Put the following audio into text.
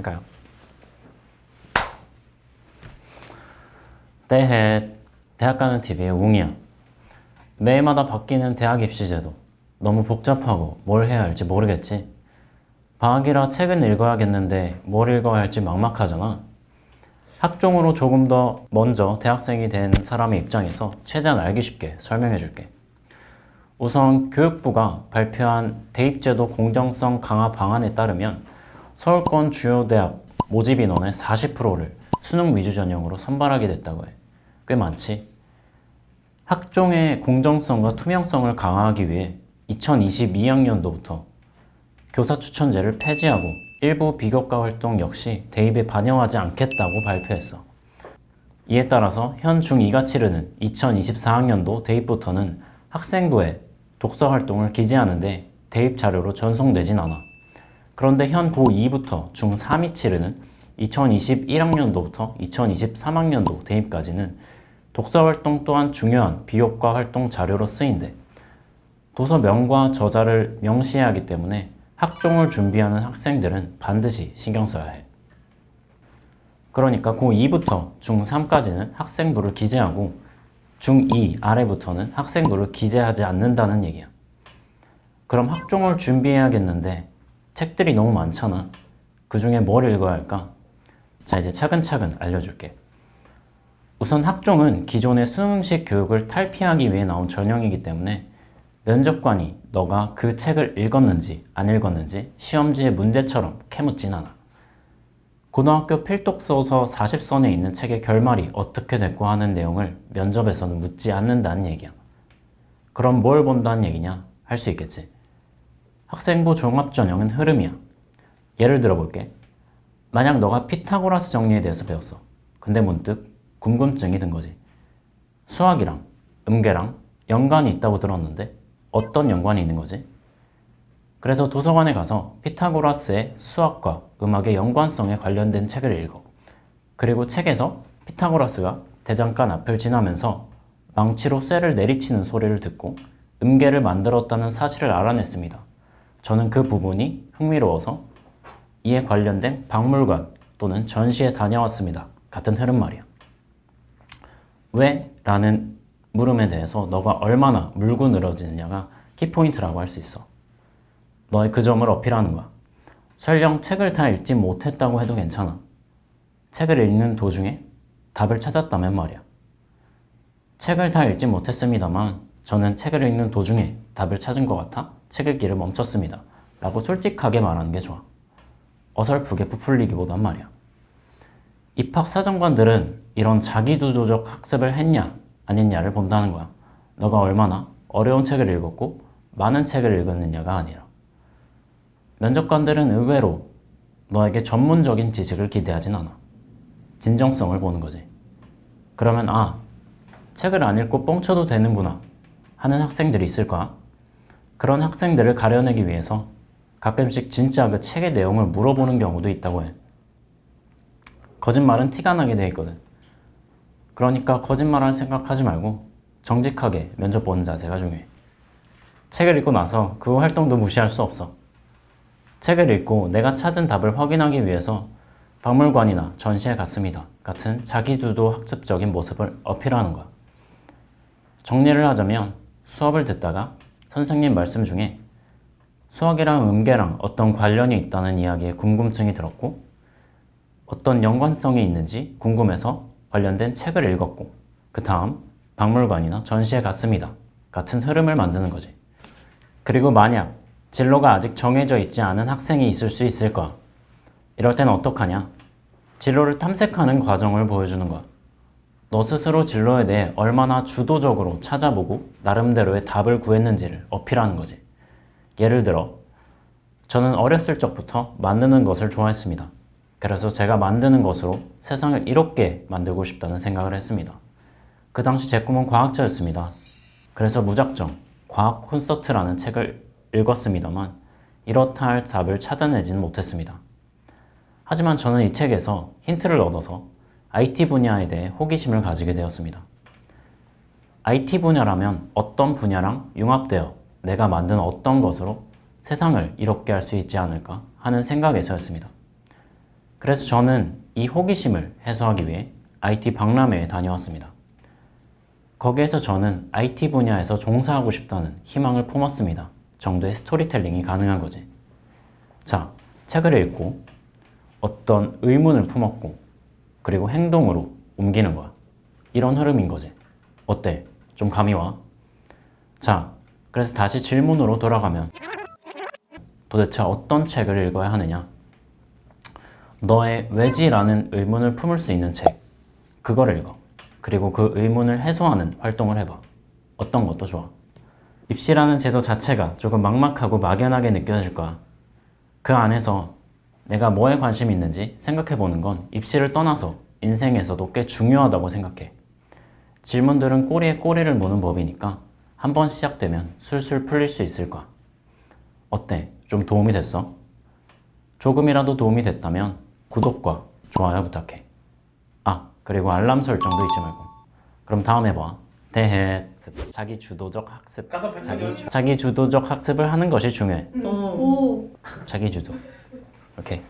할까요? 대해 대학 가는 TV의 웅이야. 매해마다 바뀌는 대학 입시 제도. 너무 복잡하고 뭘 해야 할지 모르겠지. 방학이라 책은 읽어야겠는데 뭘 읽어야 할지 막막하잖아. 학종으로 조금 더 먼저 대학생이 된 사람의 입장에서 최대한 알기 쉽게 설명해 줄게. 우선 교육부가 발표한 대입제도 공정성 강화 방안에 따르면 서울권 주요 대학 모집 인원의 40%를 수능 위주 전형으로 선발하게 됐다고 해. 꽤 많지? 학종의 공정성과 투명성을 강화하기 위해 2022학년도부터 교사 추천제를 폐지하고 일부 비교과 활동 역시 대입에 반영하지 않겠다고 발표했어. 이에 따라서 현 중2가 치르는 2024학년도 대입부터는 학생부에 독서 활동을 기재하는데 대입 자료로 전송되진 않아. 그런데 현 고2부터 중3이 치르는 2021학년도부터 2023학년도 대입까지는 독서 활동 또한 중요한 비교과 활동 자료로 쓰인대. 도서명과 저자를 명시해야 하기 때문에 학종을 준비하는 학생들은 반드시 신경 써야 해. 그러니까 고2부터 중3까지는 학생부를 기재하고 중2 아래부터는 학생부를 기재하지 않는다는 얘기야. 그럼 학종을 준비해야겠는데 책들이 너무 많잖아. 그 중에 뭘 읽어야 할까? 자, 이제 차근차근 알려줄게. 우선 학종은 기존의 수능식 교육을 탈피하기 위해 나온 전형이기 때문에 면접관이 너가 그 책을 읽었는지 안 읽었는지 시험지의 문제처럼 캐묻진 않아. 고등학교 필독서서 40선에 있는 책의 결말이 어떻게 됐고 하는 내용을 면접에서는 묻지 않는다는 얘기야. 그럼 뭘 본다는 얘기냐? 할 수 있겠지. 학생부 종합전형은 흐름이야. 예를 들어 볼게. 만약 너가 피타고라스 정리에 대해서 배웠어. 근데 문득 궁금증이 든 거지. 수학이랑 음계랑 연관이 있다고 들었는데 어떤 연관이 있는 거지? 그래서 도서관에 가서 피타고라스의 수학과 음악의 연관성에 관련된 책을 읽어. 그리고 책에서 피타고라스가 대장간 앞을 지나면서 망치로 쇠를 내리치는 소리를 듣고 음계를 만들었다는 사실을 알아냈습니다. 저는 그 부분이 흥미로워서 이에 관련된 박물관 또는 전시에 다녀왔습니다. 같은 흐름 말이야. 왜? 라는 물음에 대해서 너가 얼마나 물고 늘어지느냐가 키포인트라고 할 수 있어. 너의 그 점을 어필하는 거야. 설령 책을 다 읽지 못했다고 해도 괜찮아. 책을 읽는 도중에 답을 찾았다면 말이야. 책을 다 읽지 못했습니다만 저는 책을 읽는 도중에 답을 찾은 것 같아 책 읽기를 멈췄습니다. 라고 솔직하게 말하는 게 좋아. 어설프게 부풀리기보단 말이야. 입학사정관들은 이런 자기주도적 학습을 했냐 안 했냐를 본다는 거야. 너가 얼마나 어려운 책을 읽었고 많은 책을 읽었느냐가 아니라. 면접관들은 의외로 너에게 전문적인 지식을 기대하진 않아. 진정성을 보는 거지. 그러면 책을 안 읽고 뻥쳐도 되는구나 하는 학생들이 있을 거야. 그런 학생들을 가려내기 위해서 가끔씩 진짜 그 책의 내용을 물어보는 경우도 있다고 해. 거짓말은 티가 나게 돼 있거든. 그러니까 거짓말할 생각하지 말고 정직하게 면접 보는 자세가 중요해. 책을 읽고 나서 그 활동도 무시할 수 없어. 책을 읽고 내가 찾은 답을 확인하기 위해서 박물관이나 전시에 갔습니다. 같은 자기주도 학습적인 모습을 어필하는 거야. 정리를 하자면 수업을 듣다가 선생님 말씀 중에 수학이랑 음계랑 어떤 관련이 있다는 이야기에 궁금증이 들었고 어떤 연관성이 있는지 궁금해서 관련된 책을 읽었고 그 다음 박물관이나 전시에 갔습니다. 같은 흐름을 만드는 거지. 그리고 만약 진로가 아직 정해져 있지 않은 학생이 있을 수 있을 거야. 이럴 때는 어떡하냐? 진로를 탐색하는 과정을 보여주는 거야. 너 스스로 진로에 대해 얼마나 주도적으로 찾아보고 나름대로의 답을 구했는지를 어필하는 거지. 예를 들어 저는 어렸을 적부터 만드는 것을 좋아했습니다. 그래서 제가 만드는 것으로 세상을 이롭게 만들고 싶다는 생각을 했습니다. 그 당시 제 꿈은 과학자였습니다. 그래서 무작정 과학 콘서트라는 책을 읽었습니다만 이렇다 할 답을 찾아내지는 못했습니다. 하지만 저는 이 책에서 힌트를 얻어서 IT 분야에 대해 호기심을 가지게 되었습니다. IT 분야라면 어떤 분야랑 융합되어 내가 만든 어떤 것으로 세상을 이롭게 할 수 있지 않을까 하는 생각에서였습니다. 그래서 저는 이 호기심을 해소하기 위해 IT 박람회에 다녀왔습니다. 거기에서 저는 IT 분야에서 종사하고 싶다는 희망을 품었습니다. 정도의 스토리텔링이 가능한 거지. 자, 책을 읽고 어떤 의문을 품었고 그리고 행동으로 옮기는 거야. 이런 흐름인 거지. 어때? 좀 감이 와? 자, 그래서 다시 질문으로 돌아가면 도대체 어떤 책을 읽어야 하느냐? 너의 왜지라는 의문을 품을 수 있는 책, 그거를 읽어. 그리고 그 의문을 해소하는 활동을 해봐. 어떤 것도 좋아. 입시라는 제도 자체가 조금 막막하고 막연하게 느껴질 거야. 그 안에서 내가 뭐에 관심이 있는지 생각해보는 건 입시를 떠나서 인생에서도 꽤 중요하다고 생각해. 질문들은 꼬리에 꼬리를 무는 법이니까 한번 시작되면 술술 풀릴 수 있을 거야. 어때? 좀 도움이 됐어? 조금이라도 도움이 됐다면 구독과 좋아요 부탁해. 아, 그리고 알람 설정도 잊지 말고. 그럼 다음에 봐. 대해 자기 주도적 학습. 자기 주도적 학습을 하는 것이 중요해. 오. 자기 주도. 오케이.